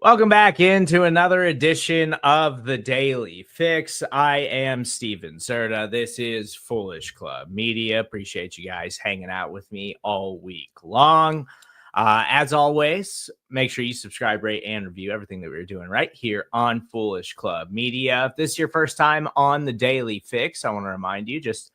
Welcome back into another edition of the Daily Fix. I am Stephen Serda. This is Foolish Club Media. Appreciate you guys hanging out with me all week long. As always, make sure you subscribe, rate, and review everything that we're doing right here on Foolish Club Media. If this is your first time on the Daily Fix, I want to remind you just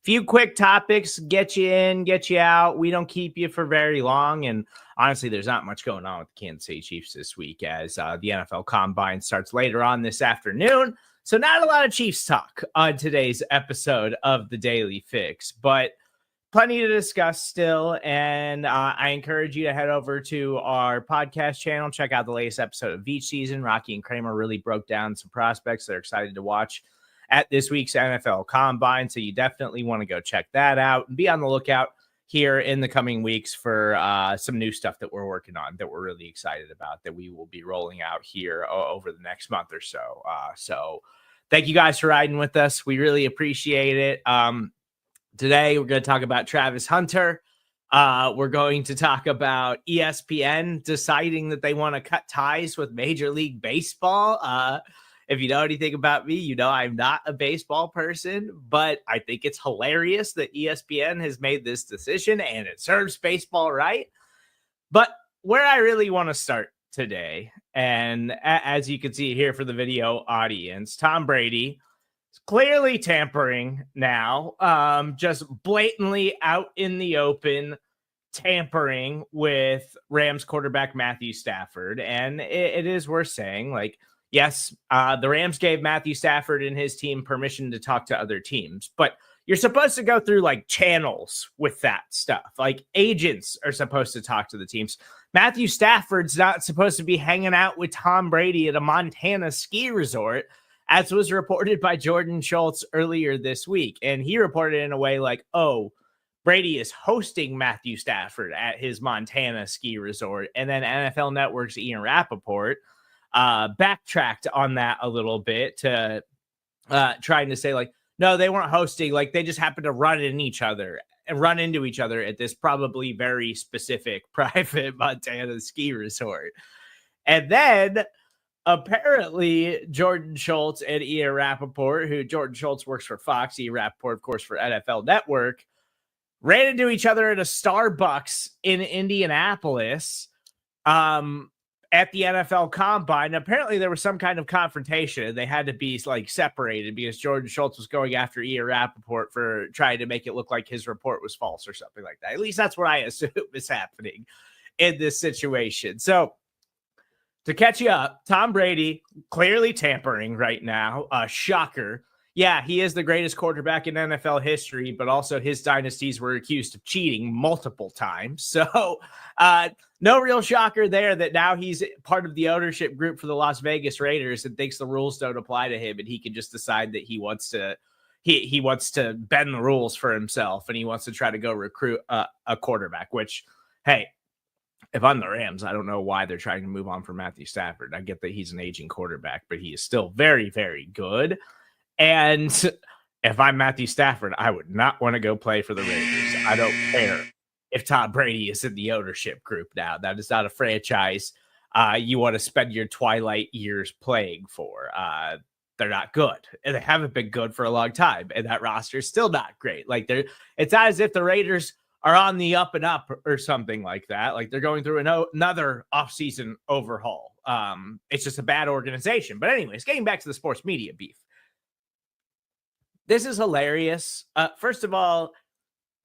few quick topics, get you in, get you out. We don't keep you for very long. And honestly, there's not much going on with the Kansas City Chiefs this week as the NFL Combine starts later on this afternoon. So not a lot of Chiefs talk on today's episode of the Daily Fix, but plenty to discuss still. And I encourage you to head over to our podcast channel, check out the latest episode of each season. Rocky and Kramer really broke down some prospects they're excited to watch at this week's NFL Combine. So you definitely want to go check that out and be on the lookout here in the coming weeks for some new stuff that we're working on that we're really excited about that we will be rolling out here over the next month or so. So thank you guys for riding with us. We really appreciate it. Today, we're going to talk about Travis Hunter. We're going to talk about ESPN deciding that they want to cut ties with Major League Baseball. If you know anything about me, you know I'm not a baseball person, but I think it's hilarious that ESPN has made this decision and it serves baseball right. But where I really want to start today, and as you can see here for the video audience, Tom Brady is clearly tampering now, just blatantly out in the open, tampering with Rams quarterback Matthew Stafford. And it is worth saying, like, yes, the Rams gave Matthew Stafford and his team permission to talk to other teams, but you're supposed to go through like channels with that stuff. Like agents are supposed to talk to the teams. Matthew Stafford's not supposed to be hanging out with Tom Brady at a Montana ski resort, as was reported by Jordan Schultz earlier this week. And he reported in a way like, oh, Brady is hosting Matthew Stafford at his Montana ski resort. And then NFL Network's Ian Rappaport backtracked on that a little bit to trying to say like, no, they weren't hosting, like they just happened to run into each other at this probably very specific private Montana ski resort. And then apparently Jordan Schultz and Ian Rappaport, who Jordan Schultz works for Fox, Ian Rappaport, of course, for NFL Network, ran into each other at a Starbucks in Indianapolis at the NFL Combine. Apparently there was some kind of confrontation. They had to be like separated because Jordan Schultz was going after Ian Rappaport for trying to make it look like his report was false or something like that. At least that's what I assume is happening in this situation. So to catch you up, Tom Brady clearly tampering right now. Shocker. Yeah, he is the greatest quarterback in NFL history, but also his dynasties were accused of cheating multiple times. So no real shocker there that now he's part of the ownership group for the Las Vegas Raiders and thinks the rules don't apply to him. And he can just decide that he wants to bend the rules for himself and he wants to try to go recruit a quarterback, which, hey, if I'm the Rams, I don't know why they're trying to move on from Matthew Stafford. I get that he's an aging quarterback, but he is still very, very good. And if I'm Matthew Stafford, I would not want to go play for the Raiders. I don't care if Tom Brady is in the ownership group now. That is not a franchise you want to spend your twilight years playing for. They're not good. And they haven't been good for a long time. And that roster is still not great. Like it's not as if the Raiders are on the up and up or something like that. Like they're going through another offseason overhaul. It's just a bad organization. But anyways, getting back to the sports media beef. This is hilarious. First of all,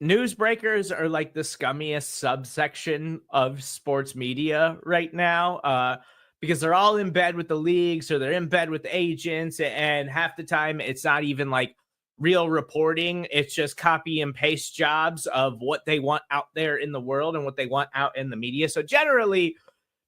newsbreakers are like the scummiest subsection of sports media right now because they're all in bed with the leagues or they're in bed with agents. And half the time it's not even like real reporting. It's just copy and paste jobs of what they want out there in the world and what they want out in the media. So generally,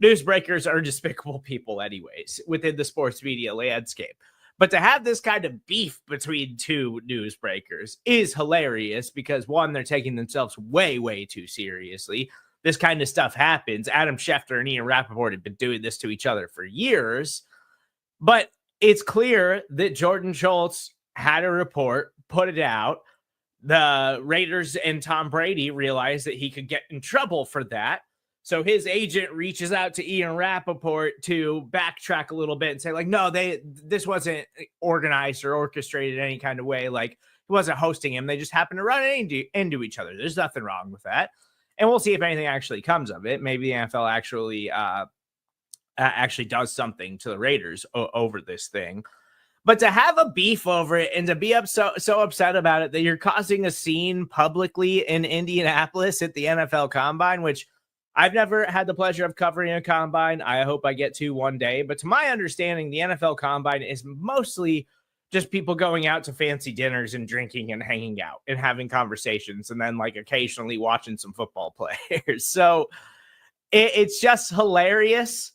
newsbreakers are despicable people anyways within the sports media landscape. But to have this kind of beef between two newsbreakers is hilarious because, one, they're taking themselves way, way too seriously. This kind of stuff happens. Adam Schefter and Ian Rappaport have been doing this to each other for years. But it's clear that Jordan Schultz had a report, put it out. The Raiders and Tom Brady realized that he could get in trouble for that. So his agent reaches out to Ian Rappaport to backtrack a little bit and say, like, no, this wasn't organized or orchestrated in any kind of way. Like, he wasn't hosting him. They just happened to run into each other. There's nothing wrong with that. And we'll see if anything actually comes of it. Maybe the NFL actually does something to the Raiders over this thing. But to have a beef over it and to be so upset about it that you're causing a scene publicly in Indianapolis at the NFL Combine, which I've never had the pleasure of covering a combine. I hope I get to one day. But to my understanding, the NFL Combine is mostly just people going out to fancy dinners and drinking and hanging out and having conversations and then like occasionally watching some football players. So it's just hilarious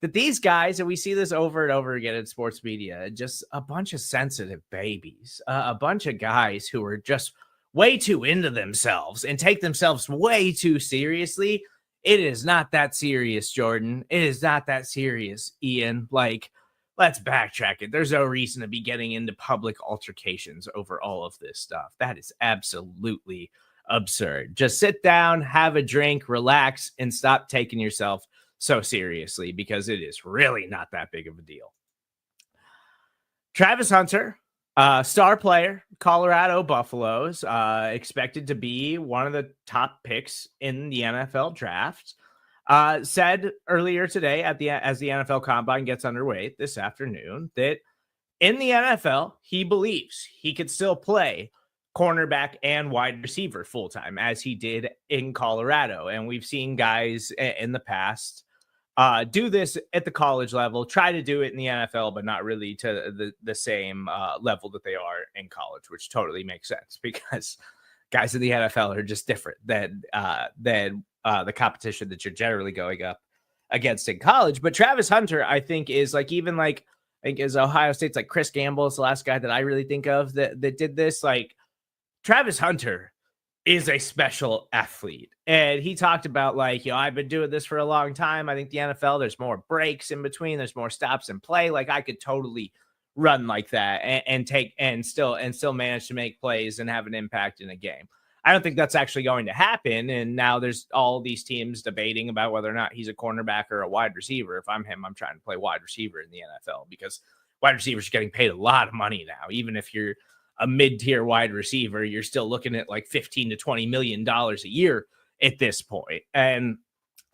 that these guys, and we see this over and over again in sports media, just a bunch of sensitive babies, a bunch of guys who are just way too into themselves and take themselves way too seriously. It is not that serious, Jordan. It is not that serious, Ian. Like, let's backtrack it. There's no reason to be getting into public altercations over all of this stuff. That is absolutely absurd. Just sit down, have a drink, relax, and stop taking yourself so seriously, because it is really not that big of a deal. Travis Hunter, star player, Colorado Buffaloes, expected to be one of the top picks in the NFL draft, said earlier today as the NFL Combine gets underway this afternoon that in the NFL, he believes he could still play cornerback and wide receiver full-time as he did in Colorado. And we've seen guys in the past do this at the college level, try to do it in the NFL, but not really to the same level that they are in college, which totally makes sense because guys in the NFL are just different than the competition that you're generally going up against in college. But Travis Hunter, I think, is like, even like, I think is Ohio State's like Chris Gamble is the last guy that I really think of that did this. Like, Travis Hunter is a special athlete. And he talked about, like, I've been doing this for a long time. I think the NFL, there's more breaks in between. There's more stops and play. Like, I could totally run like that and still manage to make plays and have an impact in a game. I don't think that's actually going to happen. And now there's all these teams debating about whether or not he's a cornerback or a wide receiver. If I'm him, I'm trying to play wide receiver in the NFL because wide receivers are getting paid a lot of money now. Even if you're a mid-tier wide receiver, you're still looking at like $15 to $20 million a year at this point. And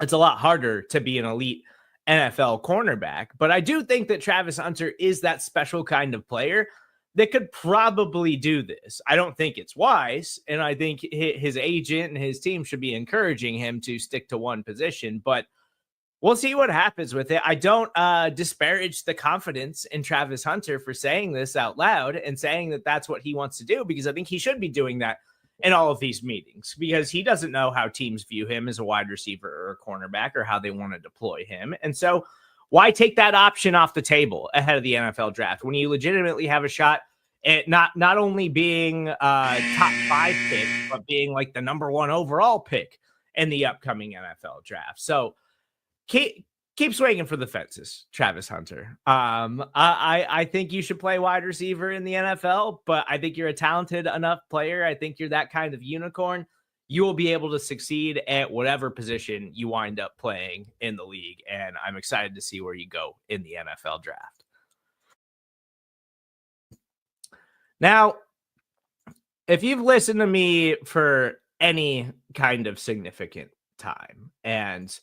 it's a lot harder to be an elite NFL cornerback. But I do think that Travis Hunter is that special kind of player that could probably do this. I don't think it's wise. And I think his agent and his team should be encouraging him to stick to one position, but we'll see what happens with it. I don't disparage the confidence in Travis Hunter for saying this out loud and saying that that's what he wants to do, because I think he should be doing that in all of these meetings, because he doesn't know how teams view him as a wide receiver or a cornerback or how they want to deploy him. And so why take that option off the table ahead of the NFL draft when you legitimately have a shot at not only being top 5 pick, but being like the number 1 overall pick in the upcoming NFL draft? So keep swinging for the fences, Travis Hunter. I think you should play wide receiver in the NFL, but I think you're a talented enough player. I think you're that kind of unicorn. You will be able to succeed at whatever position you wind up playing in the league. And I'm excited to see where you go in the NFL draft. Now, if you've listened to me for any kind of significant time, and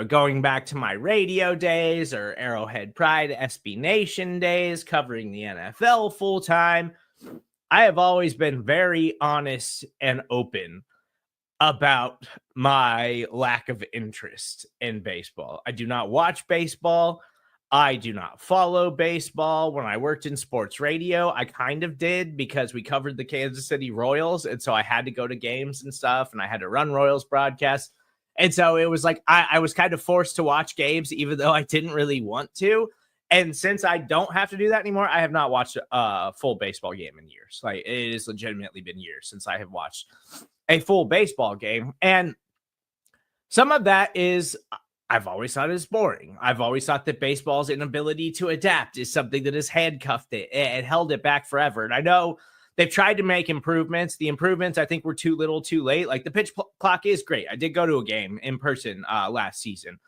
going back to my radio days or Arrowhead Pride, SB Nation days, covering the NFL full time, I have always been very honest and open about my lack of interest in baseball. I do not watch baseball. I do not follow baseball. When I worked in sports radio, I kind of did because we covered the Kansas City Royals. And so I had to go to games and stuff, and I had to run Royals broadcasts. And so it was like I was kind of forced to watch games, even though I didn't really want to. And since I don't have to do that anymore, I have not watched a full baseball game in years. Like, it has legitimately been years since I have watched a full baseball game. And some of that is, I've always thought it's boring. I've always thought that baseball's inability to adapt is something that has handcuffed it and held it back forever. And I know they've tried to make improvements. The improvements, I think, were too little, too late. Like the pitch clock is great. I did go to a game in person last season.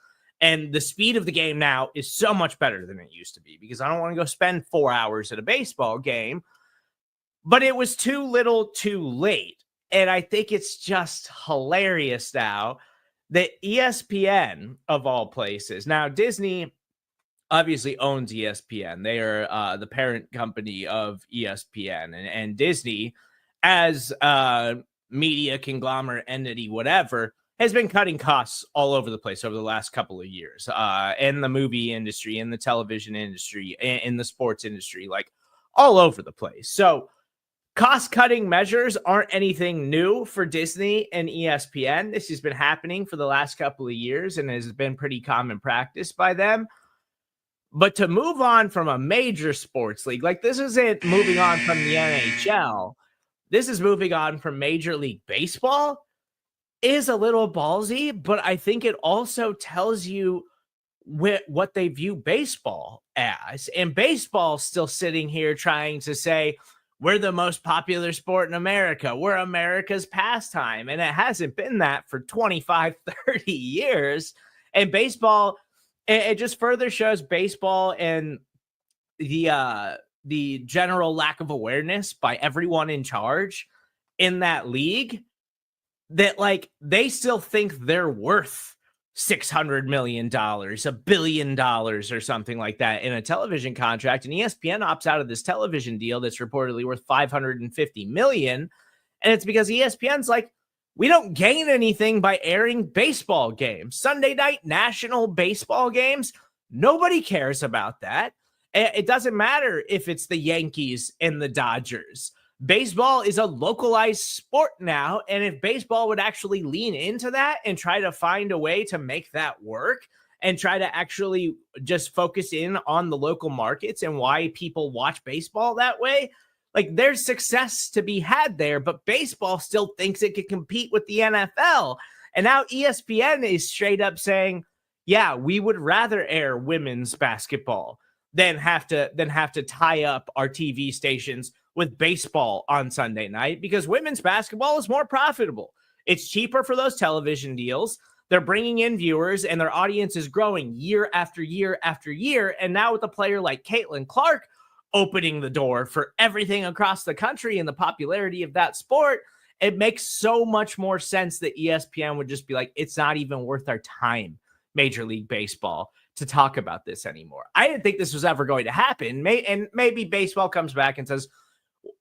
And the speed of the game now is so much better than it used to be because I don't want to go spend 4 hours at a baseball game. But it was too little, too late. And I think it's just hilarious now that ESPN, of all places, now Disney obviously owns ESPN. They are the parent company of ESPN. And Disney, as a media conglomerate entity, whatever, has been cutting costs all over the place over the last couple of years in the movie industry, in the television industry, in the sports industry, like all over the place. So cost-cutting measures aren't anything new for Disney and ESPN. This has been happening for the last couple of years and has been pretty common practice by them. But to move on from a major sports league, like this isn't moving on from the NHL, this is moving on from Major League Baseball, is a little ballsy, but I think it also tells you what they view baseball as. And baseball's still sitting here trying to say, we're the most popular sport in America. We're America's pastime. And it hasn't been that for 25, 30 years. And baseball, it just further shows baseball and the general lack of awareness by everyone in charge in that league that like they still think they're worth $600 million, $1 billion or something like that in a television contract. And ESPN opts out of this television deal that's reportedly worth $550 million. And it's because ESPN's like, we don't gain anything by airing baseball games. Sunday night national baseball games. Nobody cares about that. It doesn't matter if it's the Yankees and the Dodgers. Baseball is a localized sport now, and if baseball would actually lean into that and try to find a way to make that work and try to actually just focus in on the local markets and why people watch baseball that way, like there's success to be had there, but baseball still thinks it can compete with the NFL. And now ESPN is straight up saying, yeah, we would rather air women's basketball than have to tie up our TV stations with baseball on Sunday night because women's basketball is more profitable. It's cheaper for those television deals. They're bringing in viewers and their audience is growing year after year after year. And now with a player like Caitlin Clark opening the door for everything across the country and the popularity of that sport, it makes so much more sense that ESPN would just be like, it's not even worth our time, Major League Baseball, to talk about this anymore. I didn't think this was ever going to happen. And maybe baseball comes back and says,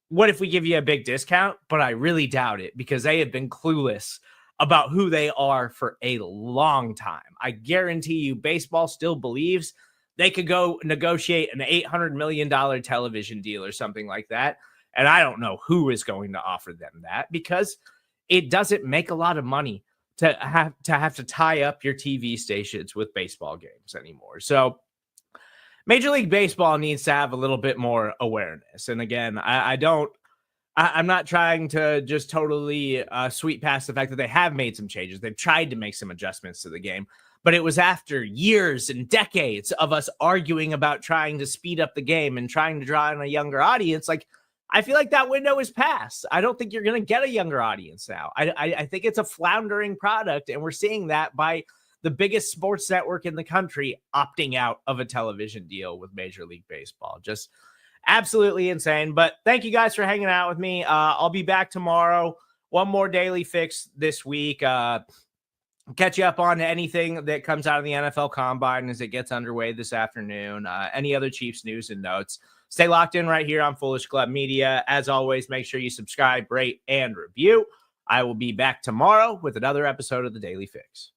what if we give you a big discount? But I really doubt it because they have been clueless about who they are for a long time. I guarantee you baseball still believes they could go negotiate an $800 million television deal or something like that. And I don't know who is going to offer them that because it doesn't make a lot of money to have to tie up your TV stations with baseball games anymore. So Major League Baseball needs to have a little bit more awareness. And again, I'm not trying to just totally sweep past the fact that they have made some changes. They've tried to make some adjustments to the game, but it was after years and decades of us arguing about trying to speed up the game and trying to draw in a younger audience. Like, I feel like that window is past. I don't think you're going to get a younger audience now. I think it's a floundering product, and we're seeing that by the biggest sports network in the country opting out of a television deal with Major League Baseball. Just absolutely insane. But thank you guys for hanging out with me. I'll be back tomorrow. One more daily fix this week. Catch you up on anything that comes out of the NFL Combine as it gets underway this afternoon. Any other Chiefs news and notes. Stay locked in right here on Foolish Club Media. As always, make sure you subscribe, rate, and review. I will be back tomorrow with another episode of the Daily Fix.